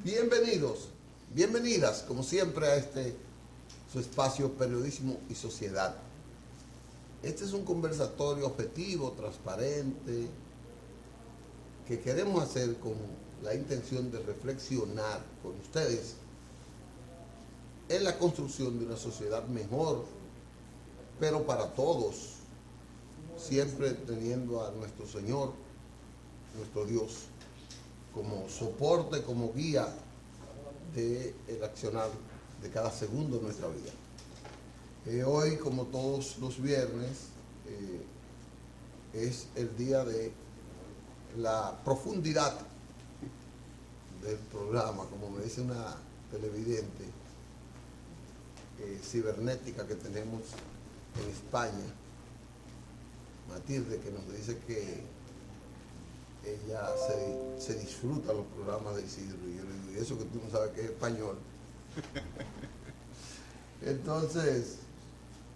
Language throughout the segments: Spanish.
Bienvenidos, bienvenidas, como siempre, a su espacio Periodismo y Sociedad. Este es un conversatorio objetivo, transparente, que queremos hacer con la intención de reflexionar con ustedes en la construcción de una sociedad mejor, pero para todos, siempre teniendo a nuestro Señor, nuestro Dios, como soporte, como guía del accionar de cada segundo de nuestra vida. Hoy, como todos los viernes, es el día de la profundidad del programa, como me dice una televidente cibernética que tenemos en España, Matilde, que nos dice que ella se disfruta los programas de Isidro. Y yo le digo, ¿y eso que tú no sabes que es español? Entonces,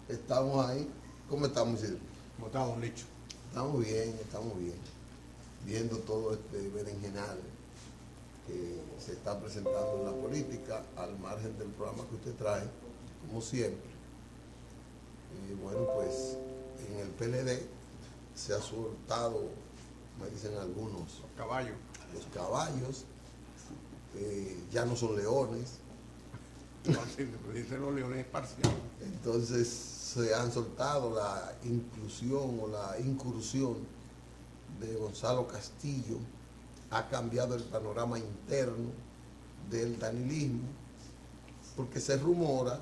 estamos ahí. ¿Cómo estamos, Isidro? ¿Cómo está, don Licho? Estamos bien. Viendo todo este berenjenal que se está presentando en la política, al margen del programa que usted trae, como siempre. Y bueno, pues en el PLD se ha soltado, me dicen algunos, los caballos, ya no son leones. No, sí, dicen los leones parciales. Entonces se han soltado la inclusión o la incursión de Gonzalo Castillo, ha cambiado el panorama interno del danilismo, porque se rumora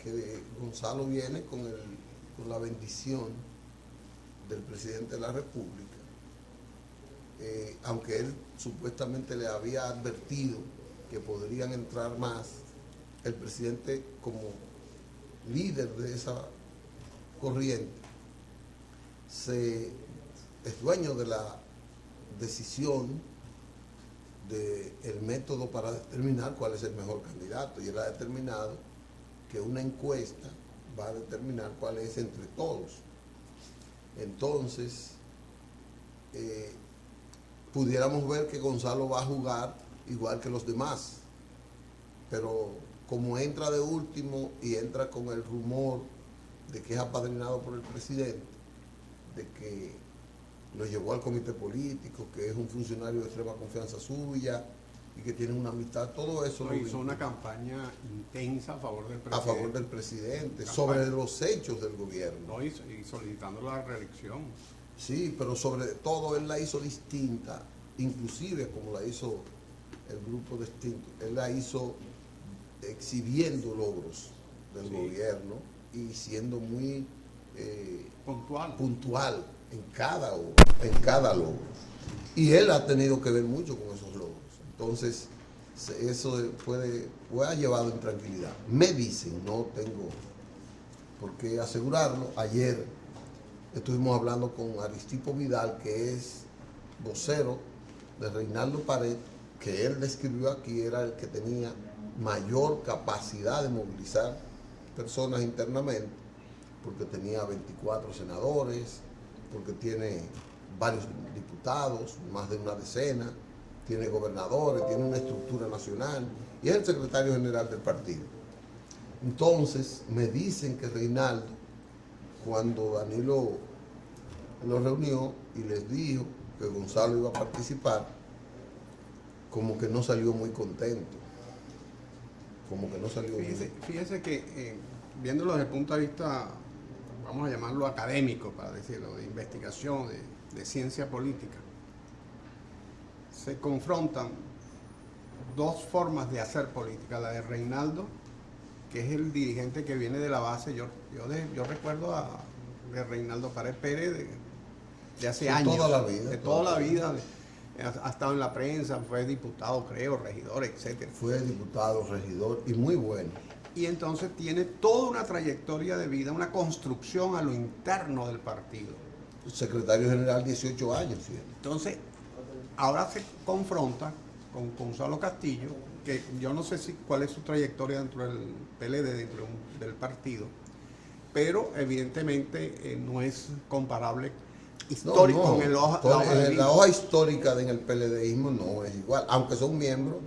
que Gonzalo viene con la bendición del presidente de la República, aunque él supuestamente le había advertido que podrían entrar más. El presidente, como líder de esa corriente, es dueño de la decisión del método para determinar cuál es el mejor candidato, y él ha determinado que una encuesta va a determinar cuál es entre todos. Entonces, pudiéramos ver que Gonzalo va a jugar igual que los demás, pero como entra de último y entra con el rumor de que es apadrinado por el presidente, de que lo llevó al comité político, que es un funcionario de extrema confianza suya y que tiene una amistad, todo eso. Hizo una campaña intensa a favor del presidente. A favor del presidente, sobre los hechos del gobierno. No, y solicitando la reelección. Sí, pero sobre todo él la hizo distinta, inclusive como la hizo el grupo distinto. Él la hizo exhibiendo logros del gobierno y siendo muy puntual en cada logro. Y él ha tenido que ver mucho con esos logros. Entonces, eso ha llevado en tranquilidad. Me dicen, no tengo por qué asegurarlo. Ayer estuvimos hablando con Aristipo Vidal, que es vocero de Reinaldo Pared, que él describió aquí, era el que tenía mayor capacidad de movilizar personas internamente, porque tenía 24 senadores, porque tiene varios diputados, más de una decena, tiene gobernadores, tiene una estructura nacional, y es el secretario general del partido. Entonces, me dicen que Reinaldo, cuando Danilo lo reunió y les dijo que Gonzalo iba a participar, como que no salió muy contento. Fíjese que, viéndolo desde el punto de vista, vamos a llamarlo académico, para decirlo, de investigación, de ciencia política, se confrontan dos formas de hacer política. La de Reinaldo, que es el dirigente que viene de la base. Yo recuerdo de Reinaldo Pared Pérez de hace años. De toda la vida. Ha estado en la prensa, fue diputado, creo, regidor, etc. Fue diputado, regidor y muy bueno. Y entonces tiene toda una trayectoria de vida, una construcción a lo interno del partido. Secretario general 18 años. ¿Sí? Entonces, ahora se confronta con Gonzalo Castillo, que yo no sé cuál es su trayectoria dentro del PLD, dentro del partido, pero evidentemente no es comparable histórico con la hoja histórica en el PLDismo no es igual, aunque son miembros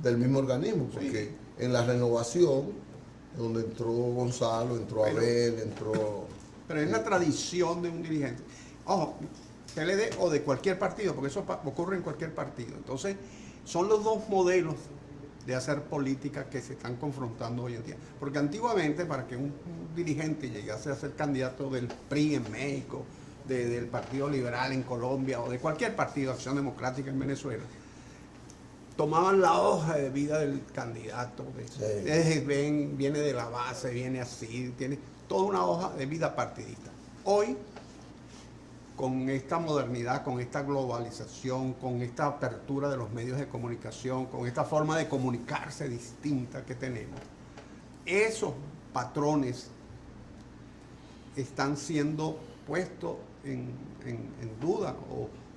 del mismo organismo, porque en la renovación, donde entró Gonzalo, entró Abel, entró... Pero es la tradición de un dirigente. Ojo, PLD o de cualquier partido, porque eso ocurre en cualquier partido. Entonces, son los dos modelos de hacer política que se están confrontando hoy en día. Porque antiguamente, para que un dirigente llegase a ser candidato del PRI en México, del Partido Liberal en Colombia o de cualquier partido, Acción Democrática en Venezuela, tomaban la hoja de vida del candidato. Viene de la base, viene así, tiene toda una hoja de vida partidista. Hoy, con esta modernidad, con esta globalización, con esta apertura de los medios de comunicación, con esta forma de comunicarse distinta que tenemos, esos patrones están siendo puestos en duda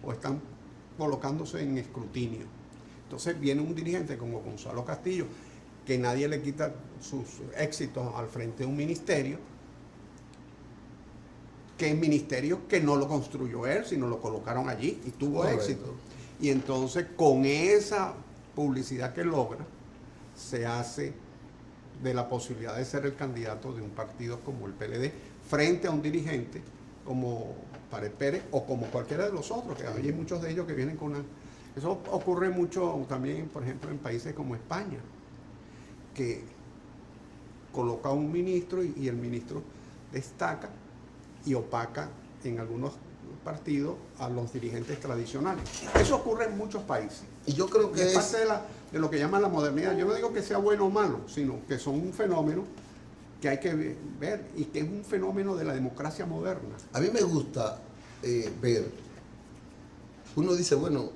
o están colocándose en escrutinio. Entonces viene un dirigente como Gonzalo Castillo, que nadie le quita sus éxitos al frente de un ministerio, que es ministerio que no lo construyó él, sino lo colocaron allí y tuvo éxito. Y entonces con esa publicidad que logra, se hace de la posibilidad de ser el candidato de un partido como el PLD frente a un dirigente como Pared Pérez o como cualquiera de los otros, que hay muchos de ellos que vienen con una... Eso ocurre mucho también, por ejemplo, en países como España, que coloca a un ministro y el ministro destaca y opaca en algunos partidos a los dirigentes tradicionales. Eso ocurre en muchos países. Y yo creo que es parte de lo que llaman la modernidad. Yo no digo que sea bueno o malo, sino que son un fenómeno que hay que ver y que es un fenómeno de la democracia moderna. A mí me gusta ver, uno dice, bueno,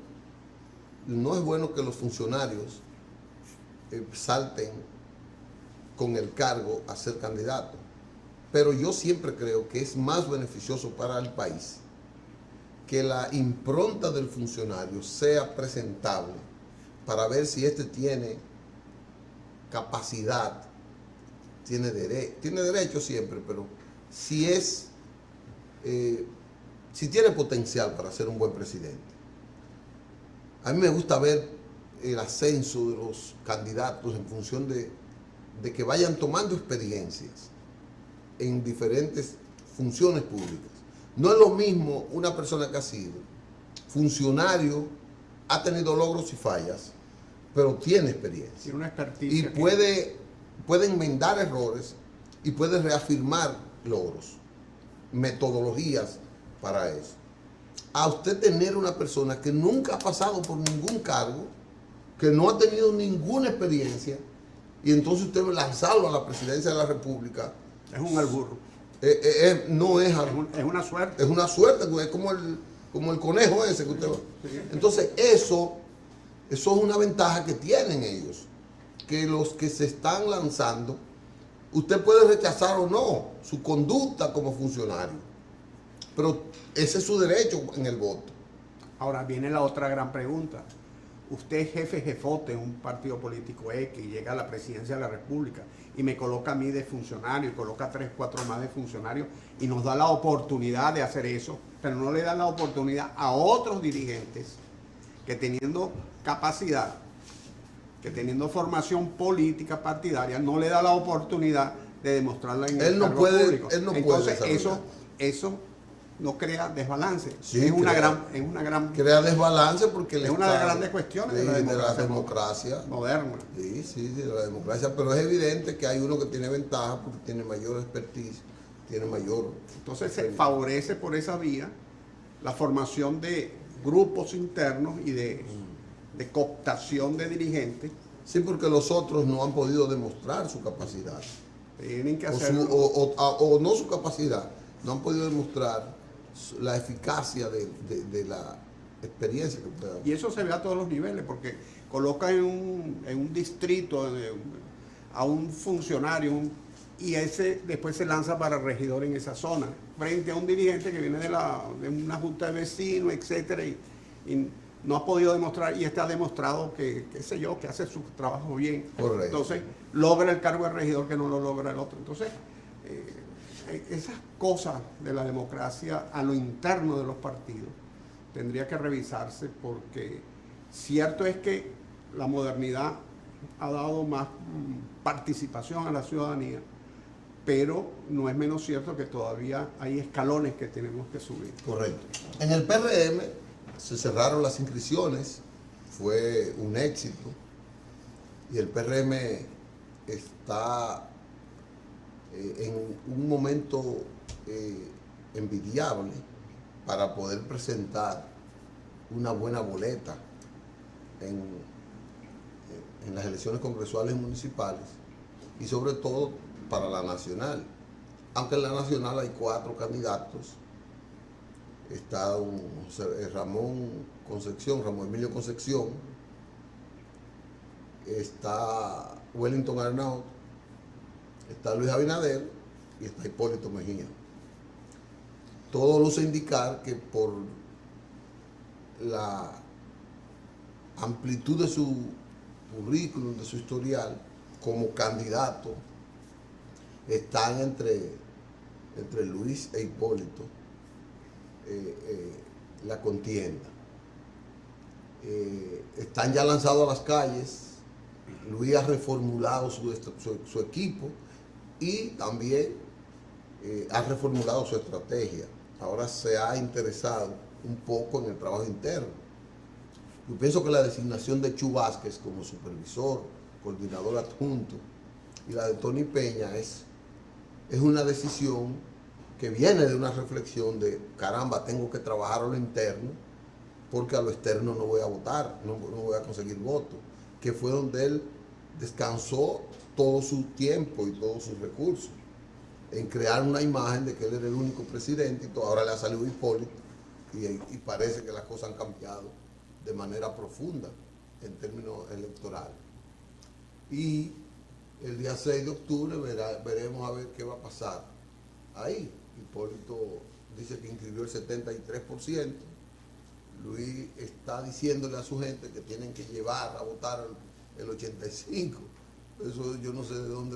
no es bueno que los funcionarios salten con el cargo a ser candidatos, pero yo siempre creo que es más beneficioso para el país que la impronta del funcionario sea presentable para ver si éste tiene capacidad, tiene derecho siempre, pero si tiene potencial para ser un buen presidente. A mí me gusta ver el ascenso de los candidatos en función de que vayan tomando experiencias en diferentes funciones públicas. No es lo mismo una persona que ha sido funcionario, ha tenido logros y fallas, pero tiene experiencia. Tiene una experticia. Y puede enmendar errores y puede reafirmar logros, metodologías para eso. A usted tener una persona que nunca ha pasado por ningún cargo, que no ha tenido ninguna experiencia, y entonces usted lanzarlo a la presidencia de la República. Es un albur. No es Es una suerte. Es una suerte, es como el conejo ese que usted va. Entonces eso es una ventaja que tienen ellos, que los que se están lanzando, usted puede rechazar o no su conducta como funcionario, pero ese es su derecho en el voto. Ahora viene la otra gran pregunta. Usted es jefote en un partido político X y llega a la presidencia de la República y me coloca a mí de funcionario y coloca 3, 4 más de funcionarios y nos da la oportunidad de hacer eso, pero no le da la oportunidad a otros dirigentes que teniendo capacidad, que teniendo formación política partidaria, no le da la oportunidad de demostrarla en el cargo público. Él no Entonces puede eso no crea desbalance. Sí, es una gran crea desbalance porque es una de las grandes cuestiones de la democracia moderna. Sí, de la democracia, pero es evidente que hay uno que tiene ventaja porque tiene mayor expertise, tiene mayor... Entonces se favorece por esa vía la formación de grupos internos y de cooptación de dirigentes. Sí, porque los otros no han podido demostrar su capacidad. Tienen que hacerlo. O no su capacidad, no han podido demostrar la eficacia de la experiencia que pueda haber. Y eso se ve a todos los niveles, porque coloca en un distrito a un funcionario y ese después se lanza para regidor en esa zona, frente a un dirigente que viene de una junta de vecinos, etcétera, y no ha podido demostrar, y está demostrado que, qué sé yo, que hace su trabajo bien. Correcto. Entonces, logra el cargo de regidor que no lo logra el otro. Entonces, esas cosas de la democracia a lo interno de los partidos tendría que revisarse, porque cierto es que la modernidad ha dado más participación a la ciudadanía, pero no es menos cierto que todavía hay escalones que tenemos que subir. Correcto. En el PRM se cerraron las inscripciones, fue un éxito, y el PRM está en un momento envidiable para poder presentar una buena boleta en las elecciones congresuales y municipales, y sobre todo para la nacional. Aunque en la nacional hay 4 candidatos. Está don Ramón Emilio Concepción, está Wellington Arnaud, está Luis Abinader y está Hipólito Mejía. Todo luce indicar que por la amplitud de su currículum, de su historial como candidato, están entre Luis e Hipólito la contienda. Están ya lanzados a las calles. Luis ha reformulado su equipo y también ha reformulado su estrategia. Ahora se ha interesado un poco en el trabajo interno. Yo pienso que la designación de Chu Vázquez como supervisor, coordinador adjunto, y la de Tony Peña es una decisión que viene de una reflexión de, caramba, tengo que trabajar a lo interno, porque a lo externo no voy a votar, no voy a conseguir votos, que fue donde él descansó todo su tiempo y todos sus recursos, en crear una imagen de que él era el único presidente, y todo. Ahora le ha salido Hipólito, y parece que las cosas han cambiado de manera profunda en términos electorales. Y el día 6 de octubre veremos a ver qué va a pasar ahí. Hipólito dice que inscribió el 73%. Luis está diciéndole a su gente que tienen que llevar a votar el 85%. Eso yo no sé de dónde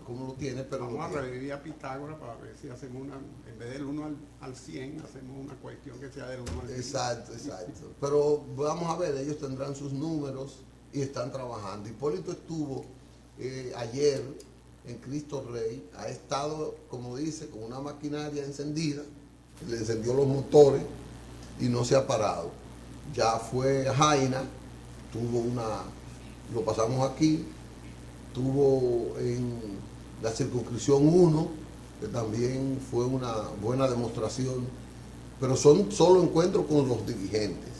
cómo lo tiene, pero vamos a revivir a Pitágoras para ver si hacemos en vez del 1 al 100, hacemos una cuestión que sea del 1 al 100. Exacto. Pero vamos a ver, ellos tendrán sus números y están trabajando. Hipólito estuvo ayer en Cristo Rey, ha estado, como dice, con una maquinaria encendida, le encendió los motores y no se ha parado. Ya fue a Jaina, lo pasamos aquí, tuvo en la circunscripción 1, que también fue una buena demostración, pero son solo encuentros con los dirigentes,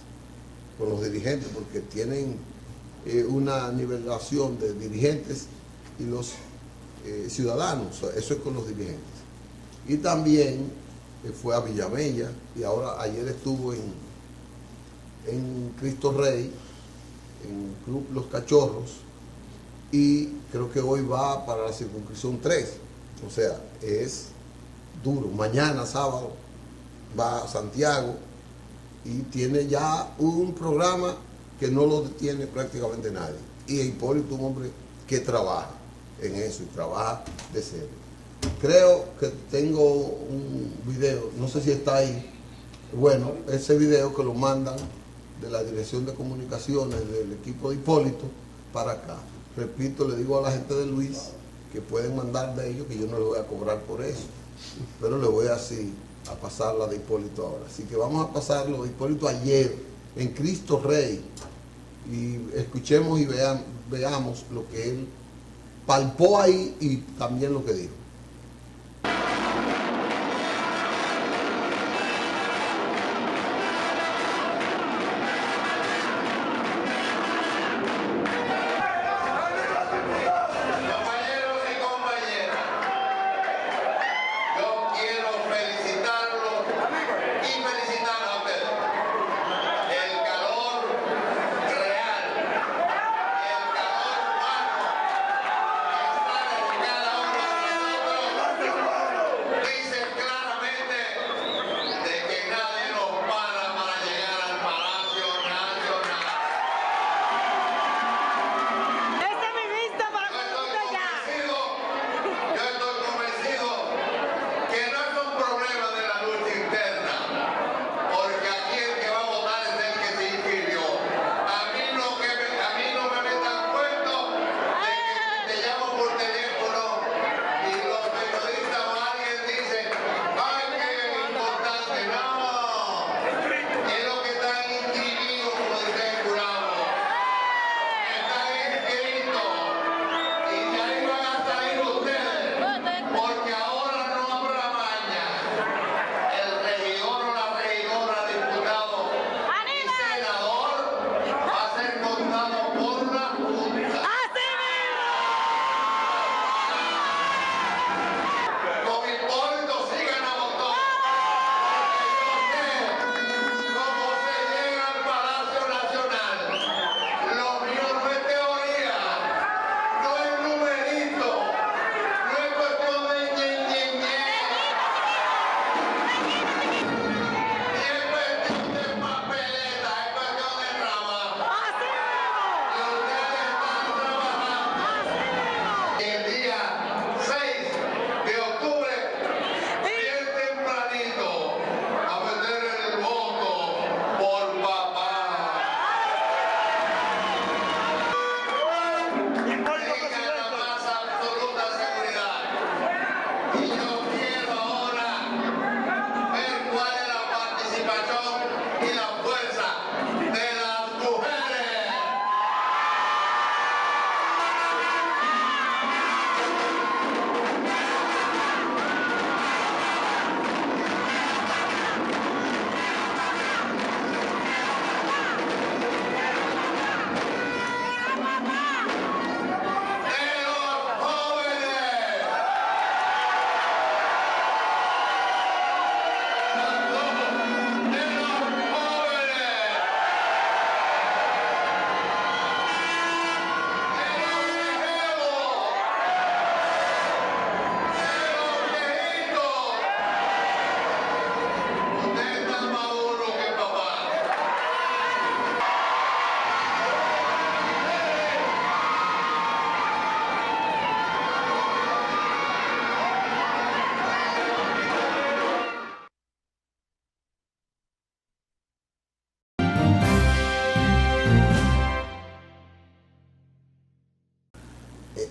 porque tienen una nivelación de dirigentes y los ciudadanos, eso es con los dirigentes. Y también fue a Villamella, y ahora ayer estuvo en Cristo Rey, en Club Los Cachorros, y creo que hoy va para la circunscripción 3, o sea, es duro. Mañana, sábado, va a Santiago y tiene ya un programa que no lo detiene prácticamente nadie. Y Hipólito, un hombre que trabaja en eso y trabaja de serio. Creo que tengo un video, no sé si está ahí. Bueno, ese video que lo mandan de la Dirección de Comunicaciones del equipo de Hipólito para acá. Repito, le digo a la gente de Luis que pueden mandar de ellos, que yo no le voy a cobrar por eso, pero le voy así a pasar la de Hipólito ahora. Así que vamos a pasar lo de Hipólito ayer en Cristo Rey, y escuchemos y veamos lo que él palpó ahí y también lo que dijo.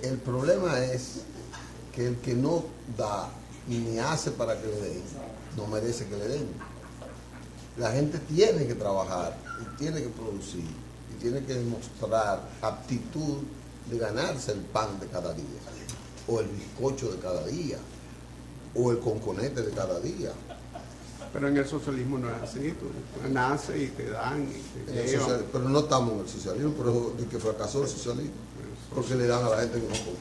El problema es que el que no da ni hace para que le den, no merece que le den. La gente tiene que trabajar y tiene que producir y tiene que demostrar aptitud de ganarse el pan de cada día, o el bizcocho de cada día, o el conconete de cada día. Pero en el socialismo no es así, tú naces y te dan y te llevan. Pero no estamos en el socialismo, pero de que fracasó el socialismo, porque le dan a la gente que no come.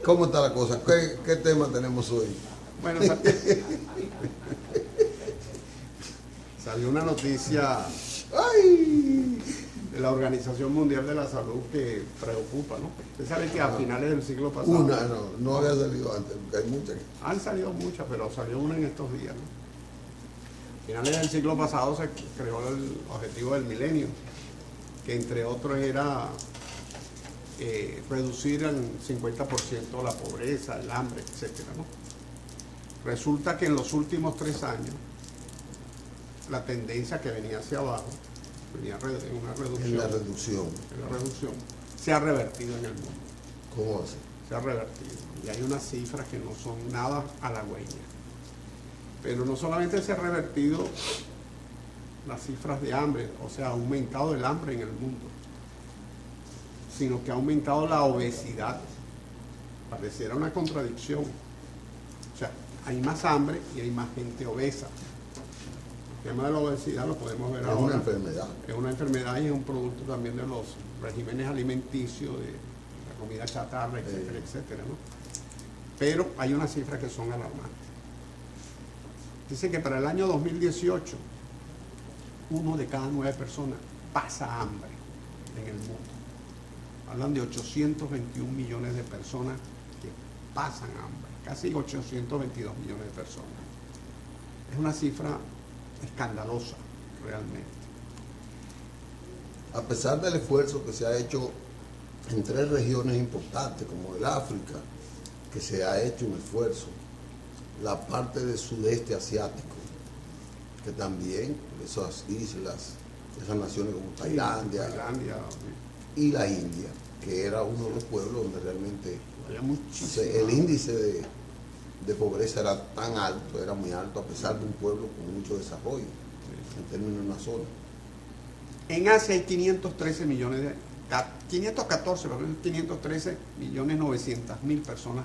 ¿Cómo está la cosa? ¿Qué tema tenemos hoy? Bueno, salió una noticia ¡Ay! de la Organización Mundial de la Salud que preocupa, ¿no? Usted sabe que a finales del siglo pasado... No había salido antes, porque hay muchas. Han salido muchas, pero salió una en estos días, ¿no? A finales del siglo pasado se creó el objetivo del milenio, que entre otros era reducir el 50% la pobreza, el hambre, etcétera, ¿no? Resulta que en los últimos 3 años la tendencia que venía hacia abajo, venía en una reducción. En la reducción. En la reducción. Se ha revertido en el mundo. ¿Cómo así? Se ha revertido. Y hay unas cifras que no son nada halagüeñas. Pero no solamente se ha revertido las cifras de hambre, o sea, ha aumentado el hambre en el mundo, sino que ha aumentado la obesidad. Pareciera una contradicción. O sea, hay más hambre y hay más gente obesa. El tema de la obesidad lo podemos ver ahora. Es una enfermedad. Es una enfermedad y es un producto también de los regímenes alimenticios, de la comida chatarra, etcétera, etcétera, ¿no? Pero hay unas cifras que son alarmantes. Dice que para el año 2018, 1 de cada 9 personas pasa hambre en el mundo. Hablan de 821 millones de personas que pasan hambre, casi 822 millones de personas. Es una cifra escandalosa, realmente. A pesar del esfuerzo que se ha hecho en 3 regiones importantes, como el África, que se ha hecho un esfuerzo, la parte del sudeste asiático, que también esas islas, esas naciones como Tailandia, y la India, que era uno de los pueblos donde realmente el índice de pobreza era tan alto, era muy alto, a pesar de un pueblo con mucho desarrollo, en términos de una zona. En Asia hay 513 millones de... 514, pero 513 millones 900 mil personas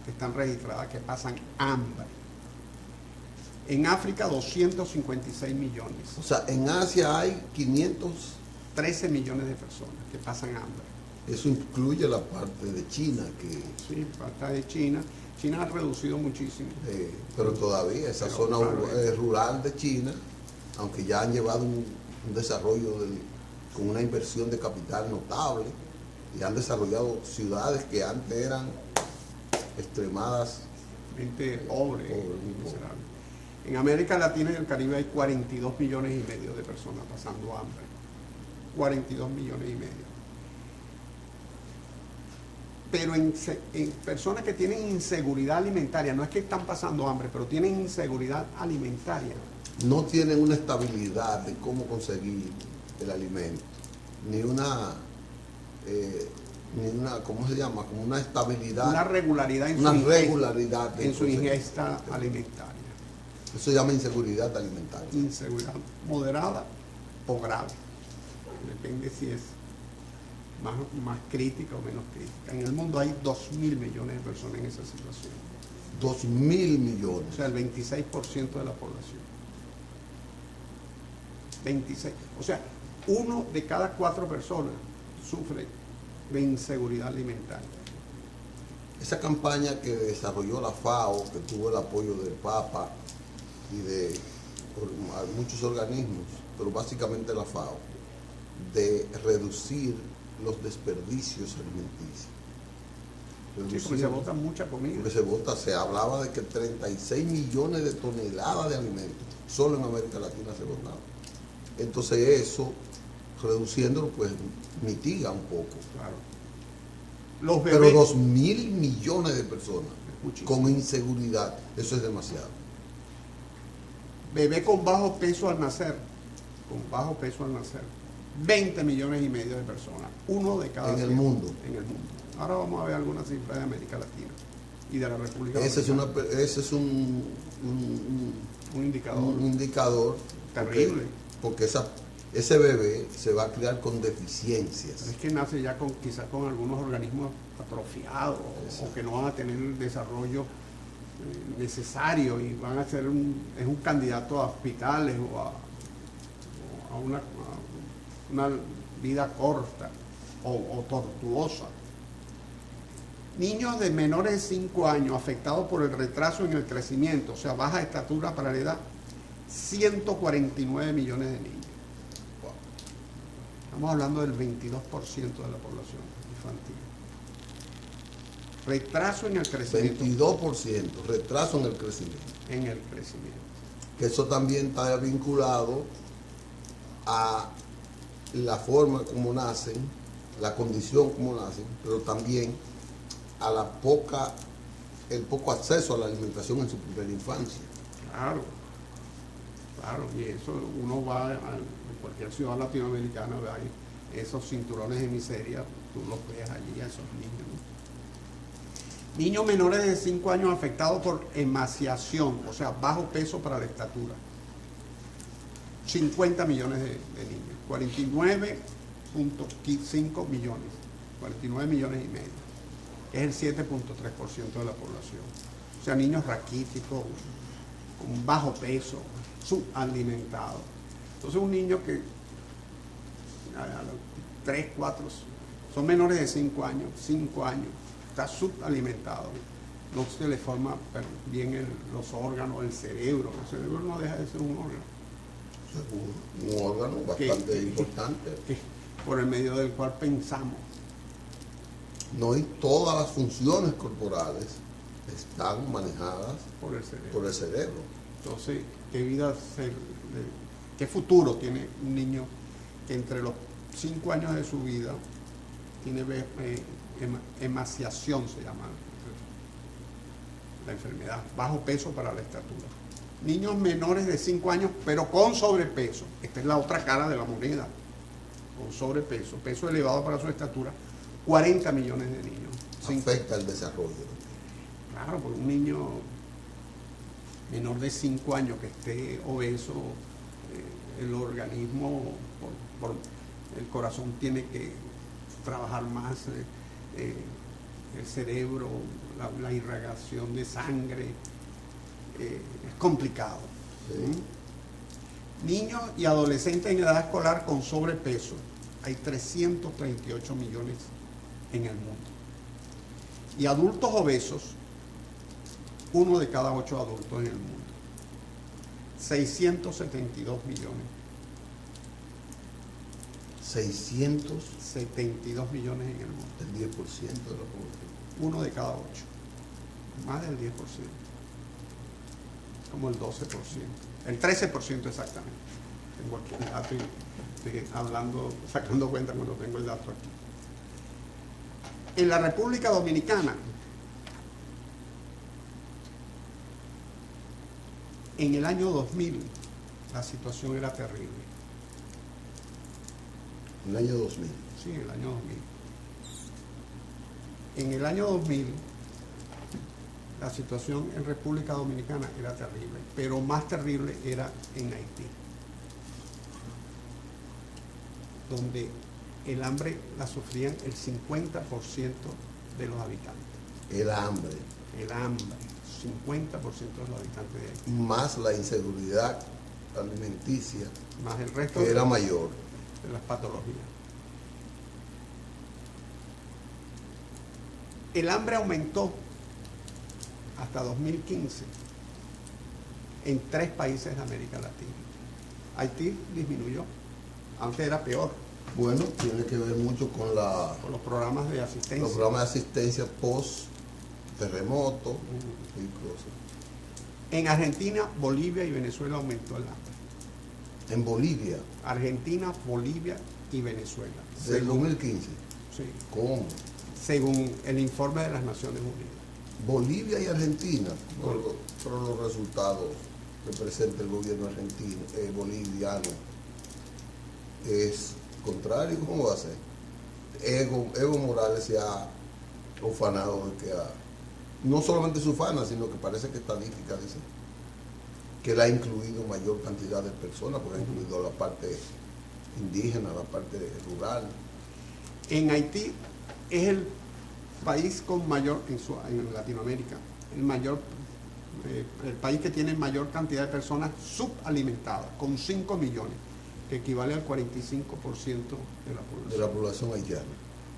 que están registradas que pasan hambre. En África 256 millones. O sea, en Asia hay 513 millones de personas que pasan hambre. Eso incluye la parte de China, que... Sí, parte de China. China ha reducido muchísimo. Pero todavía esa zona rural de China, aunque ya han llevado un desarrollo con una inversión de capital notable, y han desarrollado ciudades que antes eran extremadamente pobres. En América Latina y el Caribe hay 42 millones y medio de personas pasando hambre. 42 millones y medio. Pero en personas que tienen inseguridad alimentaria, no es que están pasando hambre, pero tienen inseguridad alimentaria. No tienen una estabilidad de cómo conseguir el alimento, ni una ¿cómo se llama? Como una estabilidad. Una regularidad en su ingesta alimentaria. Eso se llama inseguridad alimentaria. Inseguridad moderada o grave. Depende si es más crítica o menos crítica. En el mundo hay 2.000 millones de personas en esa situación. 2.000 millones. O sea, el 26% de la población. 26. O sea, 1 de cada 4 personas sufre de inseguridad alimentaria. Esa campaña que desarrolló la FAO, que tuvo el apoyo del Papa y de muchos organismos, pero básicamente la FAO, de reducir los desperdicios alimenticios. Sí, porque se bota mucha comida. Porque se hablaba de que 36 millones de toneladas de alimentos solo en América Latina se botaban. Entonces eso, reduciéndolo, pues mitiga un poco. Claro. Pero 2.000 millones de personas con inseguridad, eso es demasiado. Bebé con bajo peso al nacer, 20 millones y medio de personas, uno de cada en el 100 mundo. en el mundo. Ahora vamos a ver algunas cifras de América Latina y de la República Ese es, Dominicana. ese es un indicador un indicador terrible. Porque ese bebé se va a criar con deficiencias. Es que nace ya quizás con algunos organismos atrofiados o que no van a tener el desarrollo necesario y van a ser es un candidato a hospitales o a una vida corta o tortuosa. Niños de menores de 5 años afectados por el retraso en el crecimiento, o sea, baja estatura para la edad, 149 millones de niños. Wow. Estamos hablando del 22% de la población infantil. Retraso en el crecimiento. 22%, retraso en el crecimiento. En el crecimiento. Que eso también está vinculado a la forma como nacen, la condición como nacen, pero también a el poco acceso a la alimentación en su primera infancia. Claro, claro, y eso uno va a cualquier ciudad latinoamericana, ve ahí esos cinturones de miseria, tú los ves allí a esos niños, ¿no? Niños menores de 5 años afectados por emaciación, o sea, bajo peso para la estatura. 50 millones de niños, 49.5 millones, 49 millones y medio, que es el 7.3% de la población. O sea, niños raquíticos, con bajo peso, subalimentados. Entonces un niño que a los 3, 4, son menores de 5 años, está subalimentado, no se le forma bien los órganos, el cerebro no deja de ser un órgano. Seguro, un órgano bastante importante. Por el medio del cual pensamos. No, y todas las funciones corporales están manejadas por el cerebro. Entonces, ¿qué futuro tiene un niño que entre los 5 años de su vida tiene emaciación, se llama la enfermedad, bajo peso para la estatura? Niños menores de 5 años, pero con sobrepeso. Esta es la otra cara de la moneda. Con sobrepeso, peso elevado para su estatura, 40 millones de niños. Afecta el desarrollo. Claro, porque un niño menor de 5 años que esté obeso, el organismo, por el corazón tiene que trabajar más, el cerebro, la irrigación de sangre, es complicado. Sí. Niños y adolescentes en edad escolar con sobrepeso, hay 338 millones en el mundo. Y adultos obesos, 1 de cada 8 adultos en el mundo. 672 millones. 672 millones en el mundo. El 10% de la población. 1 de cada 8. Más del 10%. Como el 12%. El 13% exactamente. Tengo aquí el dato y estoy sacando cuenta cuando tengo el dato aquí. En la República Dominicana, en el año 2000, la situación era terrible. El año 2000. Sí, el año 2000. En el año 2000, la situación en República Dominicana era terrible, pero más terrible era en Haití, donde el hambre la sufrían el 50% de los habitantes. El hambre. El hambre, 50% de los habitantes de Haití. Más la inseguridad alimenticia, Más el resto que era mayor. de las patologías. El hambre aumentó hasta 2015 en 3 países de América Latina. Haití disminuyó, antes era peor. Bueno, tiene que ver mucho con Los programas de asistencia. los programas de asistencia post terremoto y cosas. En Argentina, Bolivia y Venezuela aumentó el hambre. En Bolivia, Argentina, Bolivia y Venezuela. del 2015. Sí, ¿Cómo? según el informe de las Naciones Unidas. Bolivia y Argentina, por los resultados que presenta el gobierno argentino, boliviano, es contrario, ¿cómo va a ser? Evo Morales se ha ufanado de que no solamente se ufana, sino que parece que estadística dice que él ha incluido mayor cantidad de personas, porque ha incluido la parte indígena, la parte rural. En Haití es el país con mayor, en Latinoamérica, el país que tiene mayor cantidad de personas subalimentadas, con 5 millones, que equivale al 45% de la población. De la población haitiana.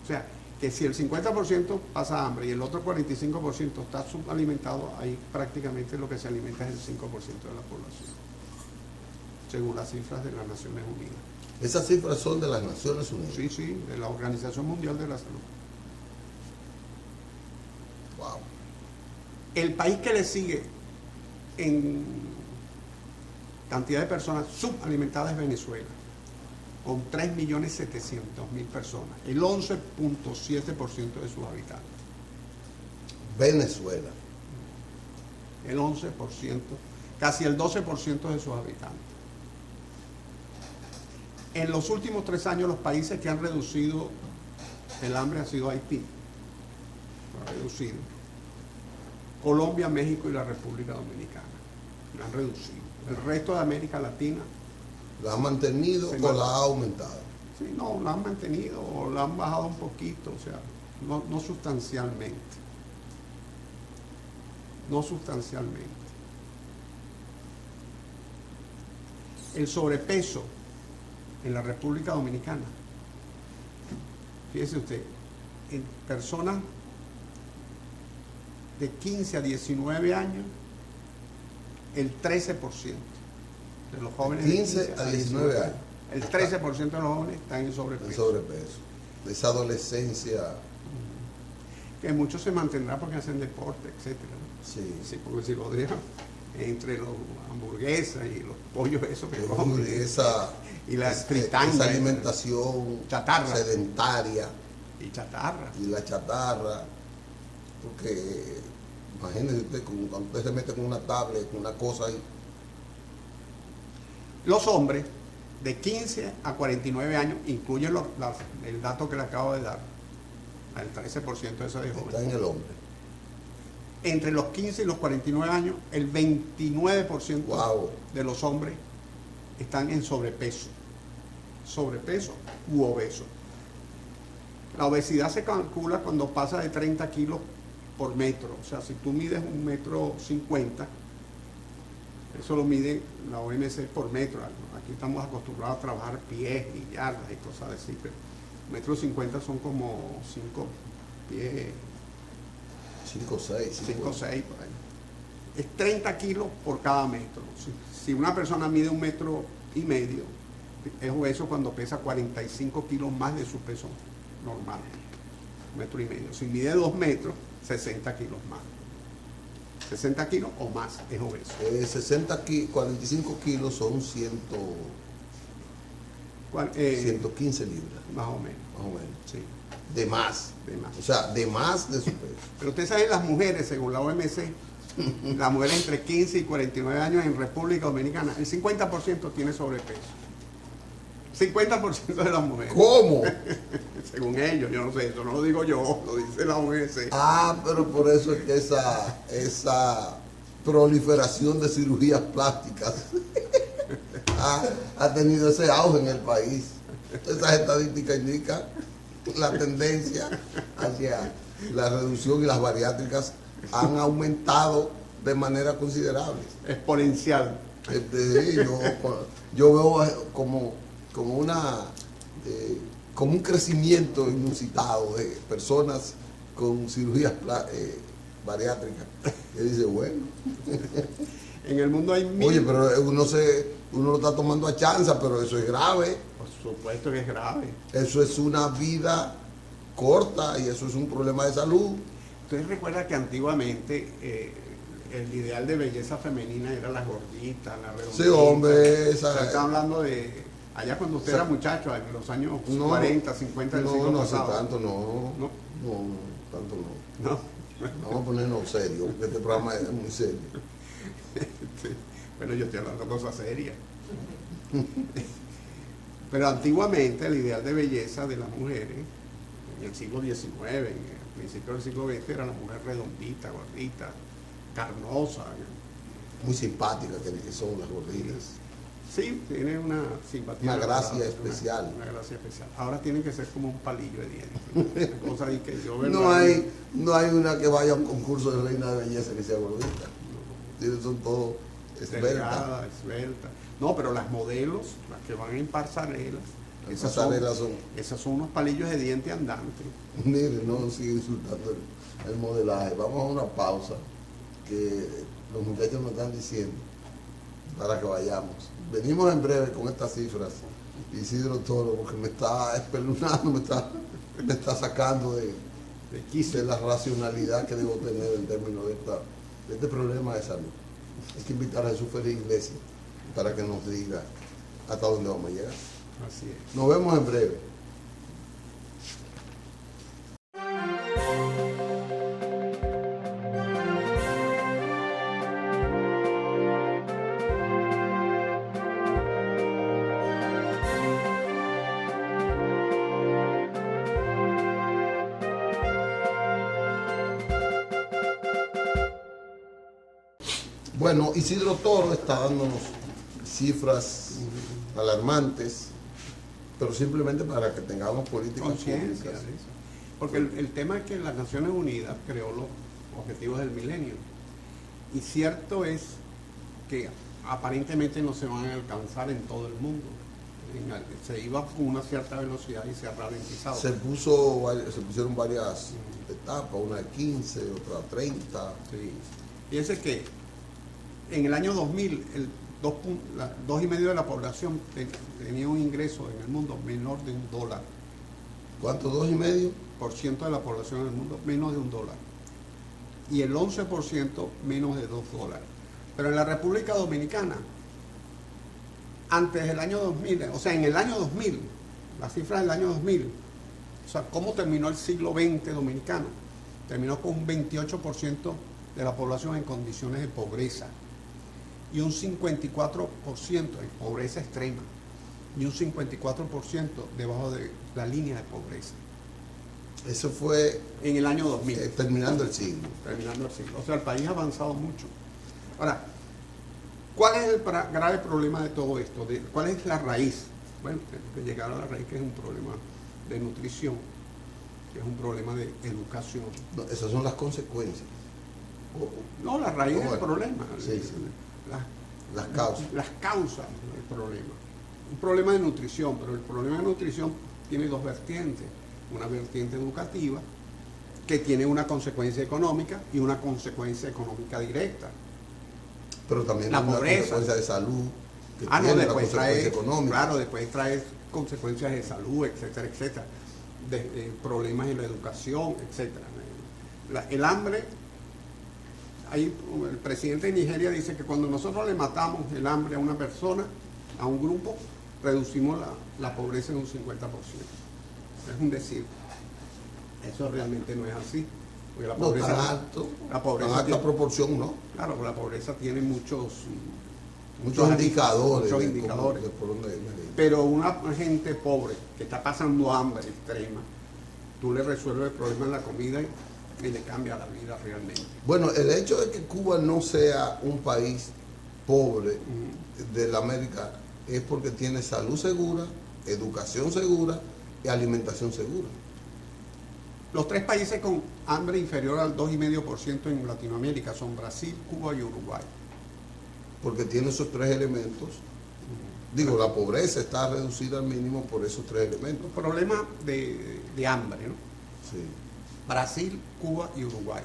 O sea, que si el 50% pasa hambre y el otro 45% está subalimentado, ahí prácticamente lo que se alimenta es el 5% de la población, según las cifras de las Naciones Unidas. Esas cifras son de las Naciones Unidas. Sí, sí, de la Organización Mundial de la Salud. Wow. El país que le sigue en cantidad de personas subalimentadas es Venezuela, con 3.700.000 personas, el 11.7% de sus habitantes. Venezuela. El 11%, casi el 12% de sus habitantes. En los últimos 3 años los países que han reducido el hambre han sido Haití, lo ha reducido, Colombia, México y la República Dominicana, lo han reducido. El resto de América Latina ¿La han mantenido o la ha aumentado? sí, no, la han mantenido o la han bajado un poquito, o sea, no sustancialmente. No sustancialmente. El sobrepeso en la República Dominicana, fíjese usted, en personas de 15 a 19 años, el 13% de los jóvenes 15 a 19 años. El 13% de los jóvenes están en sobrepeso. El sobrepeso. De esa adolescencia. Que muchos se mantendrán porque hacen deporte, etcétera, ¿no? Sí. Sí, porque si lo dejan entre los hamburguesas y los pollos esos que Uy, comen, y la fritanga, esa alimentación chatarra sedentaria y chatarra. y la chatarra, porque imagínese usted cuando usted se mete con una tablet, con una cosa ahí. Los hombres de 15 a 49 años, incluyen el dato que le acabo de dar, el 13% de esos de Está jóvenes. en el hombre. Entre los 15 y los 49 años, el 29% Wow. de los hombres están en sobrepeso u obeso. La obesidad se calcula cuando pasa de 30 kilos por metro. O sea, si tú mides 1,50 m, eso lo mide la OMC por metro. Aquí estamos acostumbrados a trabajar pies y yardas y cosas así, pero 1,50 m son como 5 pies, 5 o 6. 5 o 6 por ahí. Es 30 kilos por cada metro. Si una persona mide 1,5 m, es obeso cuando pesa 45 kilos más de su peso normal, 1,5 m. Si mide 2 metros, 60 kilos más. 60 kilos o más es obeso. 45 kilos son 115 libras. Más o menos. Más o menos. Sí, De más. de más. O sea, de más de su peso. Pero usted sabe, las mujeres, según la OMC, las mujeres entre 15 y 49 años en República Dominicana, el 50% tiene sobrepeso. 50% de las mujeres. ¿Cómo? Según ellos, yo no sé, eso no lo digo yo, lo dice la OMC. Pero por eso es que esa proliferación de cirugías plásticas ha tenido ese auge en el país. Esas estadísticas indican la tendencia hacia la reducción y las bariátricas han aumentado de manera considerable. Exponencial. Yo veo como un crecimiento inusitado de personas con cirugías bariátricas. Y dice, bueno. En el mundo hay Oye, pero uno lo está tomando a chanza, pero eso es grave. Por supuesto que es grave. Eso es una vida corta y eso es un problema de salud. Ustedes recuerdan que antiguamente el ideal de belleza femenina era las gorditas, las redonditas. Sí, hombre. Está hablando de allá cuando usted era muchacho, en los años 40, 50 del siglo pasado. Tanto no. No. No, tanto no. No. Vamos a ponernos serio, porque este programa es muy serio. Sí. Bueno, yo estoy hablando de cosas serias. Pero antiguamente el ideal de belleza de las mujeres, en el siglo XIX, en el principio del siglo XX, era la mujer redondita, gordita, carnosa. Muy simpática que son las gorditas. Sí, tiene una simpatía. Una gracia especial. Una gracia especial. Ahora tienen que ser como un palillo de dientes. Una cosa ahí que yo no hay una que vaya a un concurso de reina de belleza que sea gordita. Son todos esbeltas. No, pero las modelos, las que van en pasarelas, esas son unos palillos de diente andantes. Mire, no sigue insultando el modelaje. Vamos a una pausa que los muchachos nos están diciendo para que vayamos. Venimos en breve con estas cifras. Isidro Toro, porque me está espeluznando, me está sacando de la racionalidad que debo tener en términos de este problema de salud. Hay que invitar a Jesús Félix Iglesias para que nos diga hasta dónde vamos a llegar. Así es. Nos vemos en breve. Bueno, Isidro Toro está dándonos cifras alarmantes, pero simplemente para que tengamos políticas conciencia. públicas. Porque el tema es que las Naciones Unidas creó los objetivos del milenio. Y cierto es que aparentemente no se van a alcanzar en todo el mundo. Se iba con una cierta velocidad y se ha ralentizado. Se pusieron varias etapas, una de 15, otra 30. Sí. Fíjense que en el año 2000, el 2,5% de la población tenía un ingreso en el mundo menor de $1. ¿Cuánto? ¿2,5%? Por ciento de la población en el mundo menos de $1. Y el 11% menos de $2. Pero en la República Dominicana, antes del año 2000, o sea, en el año 2000, la cifra del año 2000, o sea, ¿cómo terminó el siglo XX dominicano? Terminó con un 28% de la población en condiciones de pobreza y un 54% en pobreza extrema y un 54% debajo de la línea de pobreza. Eso fue en el año 2000. Terminando el siglo. Terminando el siglo. O sea, el país ha avanzado mucho. Ahora, ¿cuál es el grave problema de todo esto? ¿Cuál es la raíz? Bueno, tenemos que llegar a la raíz, que es un problema de nutrición, que es un problema de educación. No, esas son las consecuencias. No, la raíz del problema. Sí. Las causas. Las causas del problema. Un problema de nutrición, pero el problema de nutrición tiene dos vertientes. Una vertiente educativa, que tiene una consecuencia económica y una consecuencia económica directa. Pero también la una pobreza. Consecuencia de salud, que no, tiene después trae, económica. Claro, después trae consecuencias de salud, etcétera, etcétera. De problemas en la educación, etcétera. El hambre, el presidente de Nigeria dice que cuando nosotros le matamos el hambre a una persona, a un grupo, reducimos la pobreza en un 50%. Es un decir. Eso realmente no es así. Porque la pobreza, no tan alto, la pobreza tan alta proporción, ¿no? Claro, la pobreza tiene muchos indicadores. Muchos indicadores. Pero una gente pobre que está pasando hambre extrema, tú le resuelves el problema en la comida y le cambia la vida realmente. Bueno, el hecho de que Cuba no sea un país pobre de la América es porque tiene salud segura, educación segura y alimentación segura. Los tres países con hambre inferior al 2,5% en Latinoamérica son Brasil, Cuba y Uruguay. Porque tiene esos tres elementos. Digo, la pobreza está reducida al mínimo por esos tres elementos. Problemas de hambre, ¿no? Sí. Brasil, Cuba y Uruguay.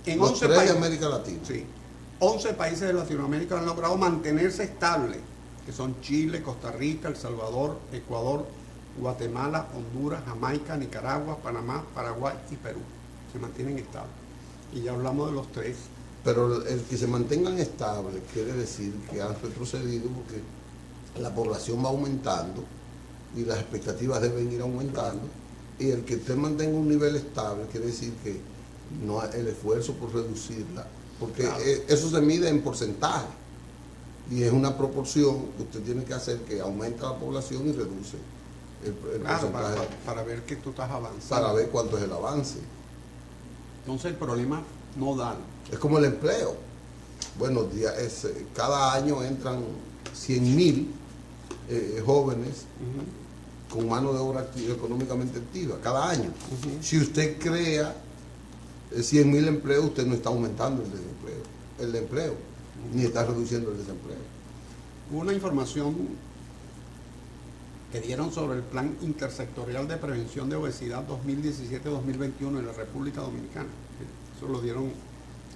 En Los 11 tres países, de América Latina. Sí. 11 países de Latinoamérica han logrado mantenerse estables, que son Chile, Costa Rica, El Salvador, Ecuador, Guatemala, Honduras, Jamaica, Nicaragua, Panamá, Paraguay y Perú. Se mantienen estables. Y ya hablamos de los tres. Pero el que se mantengan estables quiere decir que han retrocedido porque la población va aumentando y las expectativas deben ir aumentando. Y el que usted mantenga un nivel estable quiere decir que no el esfuerzo por reducirla, porque claro, eso se mide en porcentaje. Y es una proporción que usted tiene que hacer que aumenta la población y reduce el Claro, porcentaje para ver que tú estás avanzando. para ver cuánto es el avance. Entonces el problema nodal. Es como el empleo. Bueno, cada año entran 100.000 jóvenes con mano de obra económicamente activa, cada año. Si usted crea 100.000 empleos, usted no está aumentando el empleo, ni está reduciendo el desempleo. Hubo una información que dieron sobre el Plan Intersectorial de Prevención de Obesidad 2017-2021 en la República Dominicana. Eso lo dieron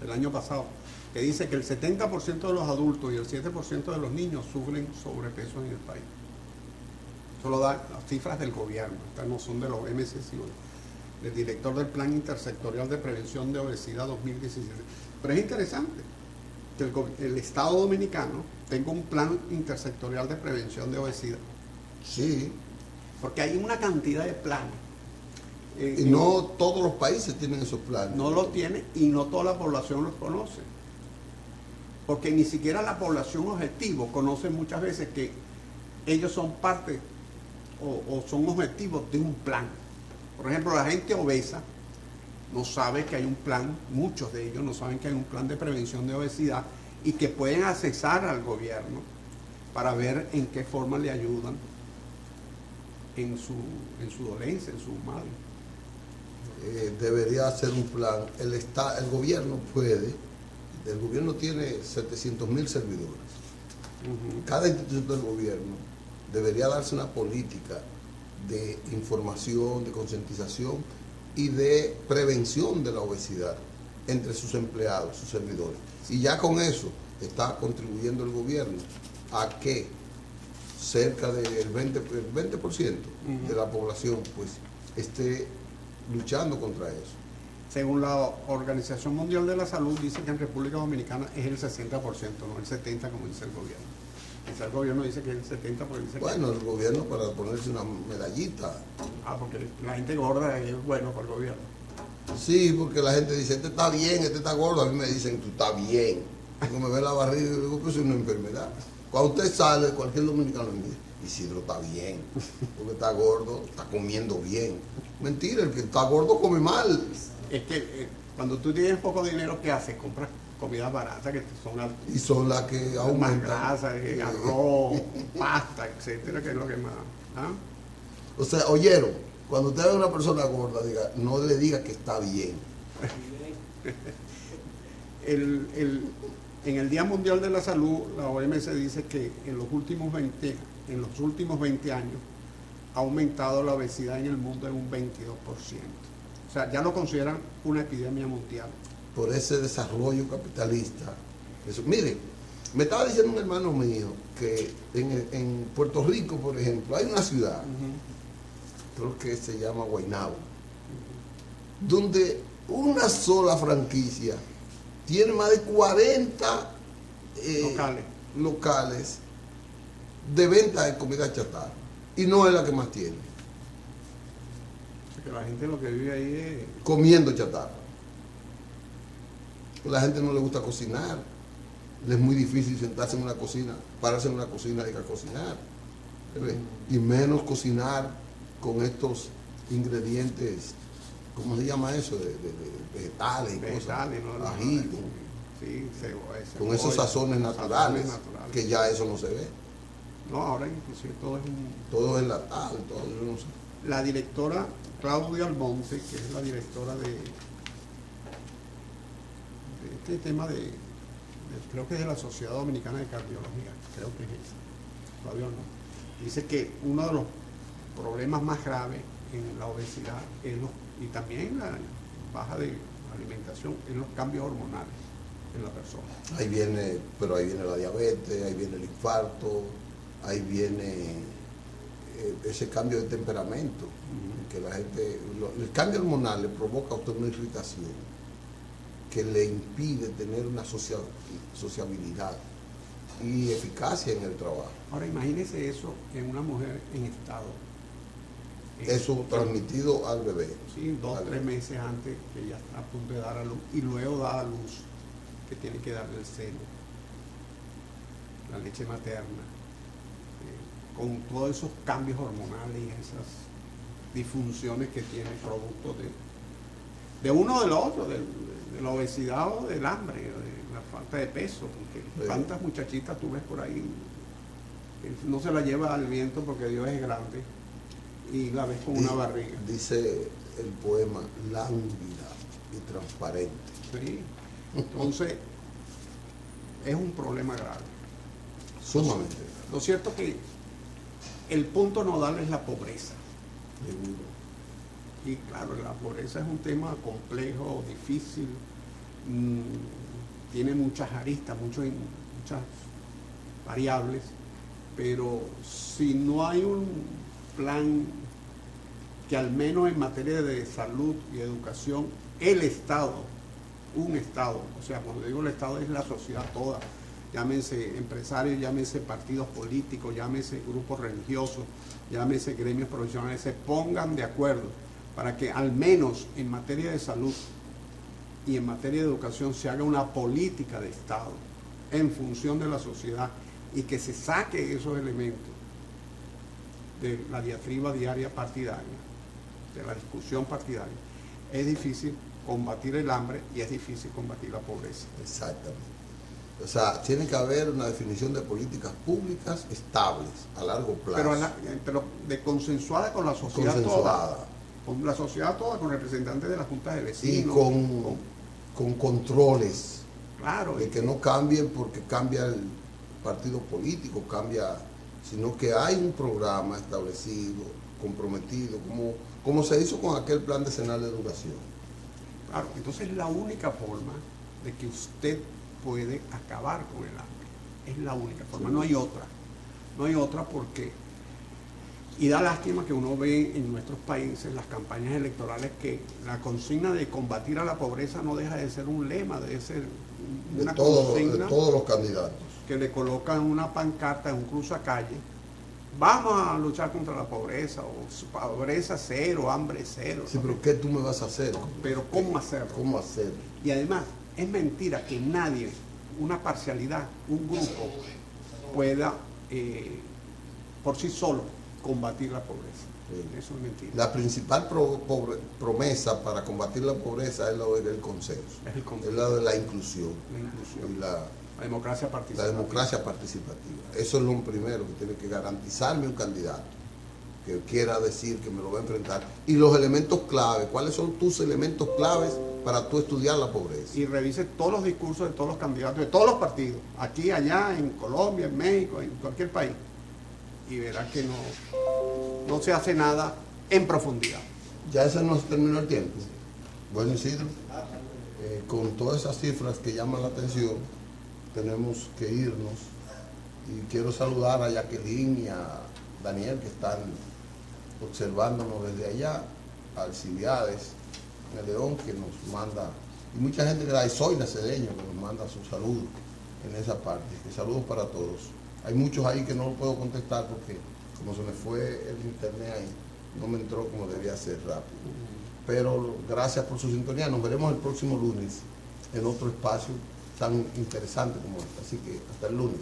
el año pasado, que dice que el 70% de los adultos y el 7% de los niños sufren sobrepeso en el país. Eso lo dan las cifras del gobierno, estas no son de los OMS, sino del director del Plan Intersectorial de Prevención de Obesidad 2017. Pero es interesante que el Estado Dominicano tenga un plan intersectorial de prevención de obesidad. Sí. Porque hay una cantidad de planes. Y no todos los países tienen esos planes. No los tiene y no toda la población los conoce. Porque ni siquiera la población objetivo conoce muchas veces que ellos son parte o son objetivos de un plan. Por ejemplo, la gente obesa no sabe que hay un plan, muchos de ellos no saben que hay un plan de prevención de obesidad y que pueden accesar al gobierno para ver en qué forma le ayudan en su dolencia, en su mal. Debería hacer un plan. El gobierno el gobierno tiene 700.000 servidores. Cada institución del gobierno debería darse una política de información, de concientización y de prevención de la obesidad entre sus empleados, sus servidores. Y ya con eso está contribuyendo el gobierno a que cerca del 20% de la población pues esté luchando contra eso. Según la Organización Mundial de la Salud, dice que en República Dominicana es el 60%, no el 70% como dice el gobierno. Quizá el gobierno dice que es el 70% porque dice bueno, el gobierno para ponerse una medallita. Porque la gente gorda es bueno para el gobierno. Sí, porque la gente dice, este está bien, este está gordo. A mí me dicen, tú estás bien. Cuando me ve la barriga, yo digo, pues es una enfermedad. Cuando usted sale, cualquier dominicano me dice, Isidro está bien, porque está gordo, está comiendo bien. Mentira, el que está gordo come mal. Es que cuando tú tienes poco dinero, ¿qué haces? Compras comida barata que y son las que aumentan. Más grasa, arroz, pasta, etcétera, que es lo que más. ¿Ah? O sea, oyeron, cuando usted ve a una persona gorda, no le diga que está bien. En el Día Mundial de la Salud, la OMS dice que en los últimos 20 años ha aumentado la obesidad en el mundo en un 22%. O sea, ya lo consideran una epidemia mundial. Por ese desarrollo capitalista. Eso. Mire, me estaba diciendo un hermano mío que en Puerto Rico, por ejemplo, hay una ciudad, creo que se llama Guaynabo, donde una sola franquicia tiene más de 40 locales de venta de comida chatarra y no es la que más tiene. O sea, que la gente lo que vive ahí es comiendo chatarra. A la gente no le gusta cocinar, le es muy difícil sentarse en una cocina, pararse en una cocina y cocinar, y menos cocinar con estos ingredientes, ¿cómo se llama eso? De vegetales y cosas, ¿no? ají, con esos sazones naturales, que ya eso no se ve. No, ahora inclusive todo es todo es enlatado, todo eso no sé. La directora Claudia Almonte, que es la directora de este tema creo que es de la Sociedad Dominicana de Cardiología, creo que es esa, Claudia Almonte, dice que uno de los problemas más graves en la obesidad y también la baja de alimentación es los cambios hormonales en la persona. Ahí viene la diabetes, ahí viene el infarto, ahí viene ese cambio de temperamento, que la gente, el cambio hormonal le provoca a usted una irritación que le impide tener una sociabilidad y eficacia en el trabajo. Ahora imagínese eso en una mujer en estado. Eso transmitido al bebé. Sí, 2 o 3 meses antes que ella está a punto de dar a luz y luego da a luz, que tiene que darle el seno. la leche materna, con todos esos cambios hormonales y esas disfunciones que tiene producto de uno o de lo otro, de la obesidad o del hambre, de la falta de peso, porque cuántas muchachitas tú ves por ahí que no se la lleva al viento porque Dios es grande y la ves con una barriga. Dice el poema, lánguida y transparente. Sí. Entonces, es un problema grave. Sumamente. Lo cierto es que el punto nodal es la pobreza. Seguro. Y claro, la pobreza es un tema complejo, difícil, tiene muchas aristas, muchas variables, pero si no hay un plan que al menos en materia de salud y educación, el Estado, un Estado, o sea, cuando digo el Estado es la sociedad toda, llámense empresarios, llámense partidos políticos, llámense grupos religiosos, llámense gremios profesionales, se pongan de acuerdo para que al menos en materia de salud y en materia de educación se haga una política de Estado en función de la sociedad y que se saque esos elementos de la diatriba diaria partidaria, de la discusión partidaria. Es difícil combatir el hambre y es difícil combatir la pobreza. Exactamente. O sea, tiene que haber una definición de políticas públicas estables, a largo plazo. Pero consensuada con la sociedad toda. Con la sociedad toda, con representantes de las juntas de vecinos. Y con controles. Claro. De que no cambien porque cambia el partido político, sino que hay un programa establecido, comprometido, como se hizo con aquel plan decenal de educación. Claro, entonces es la única forma de que usted puede acabar con el hambre. Es la única forma, sí. No hay otra. No hay otra porque... Y da lástima que uno ve en nuestros países, las campañas electorales, que la consigna de combatir a la pobreza no deja de ser un lema, debe ser una consigna de todos los candidatos. Que le colocan una pancarta en un cruzacalle. Vamos a luchar contra la pobreza, o pobreza cero, hambre cero. Sí, pero ¿qué tú me vas a hacer? Pero ¿cómo hacerlo? ¿Cómo hacerlo? Y además, es mentira que nadie, una parcialidad, un grupo, pueda por sí solo combatir la pobreza. Sí. Eso es mentira. La principal promesa para combatir la pobreza es la del consenso. Es la de la inclusión. La inclusión. Y la democracia participativa. La democracia participativa. Eso es lo primero que tiene que garantizarme un candidato que quiera decir que me lo va a enfrentar. Y los elementos claves. ¿Cuáles son tus elementos claves para tú estudiar la pobreza? Y revise todos los discursos de todos los candidatos, de todos los partidos. Aquí, allá, en Colombia, en México, en cualquier país. Y verá que no se hace nada en profundidad. Ya se nos terminó el tiempo. Bueno, Isidro, con todas esas cifras que llaman la atención, tenemos que irnos. Y quiero saludar a Jacqueline y a Daniel, que están observándonos desde allá, a Alcibiades, en el León, que nos manda, y mucha gente que da, y Zoila Cedeño, que nos manda sus saludos en esa parte. Que saludos para todos. Hay muchos ahí que no lo puedo contestar porque como se me fue el internet ahí, no me entró como debía ser rápido. Pero gracias por su sintonía. Nos veremos el próximo lunes en otro espacio tan interesante como este. Así que hasta el lunes.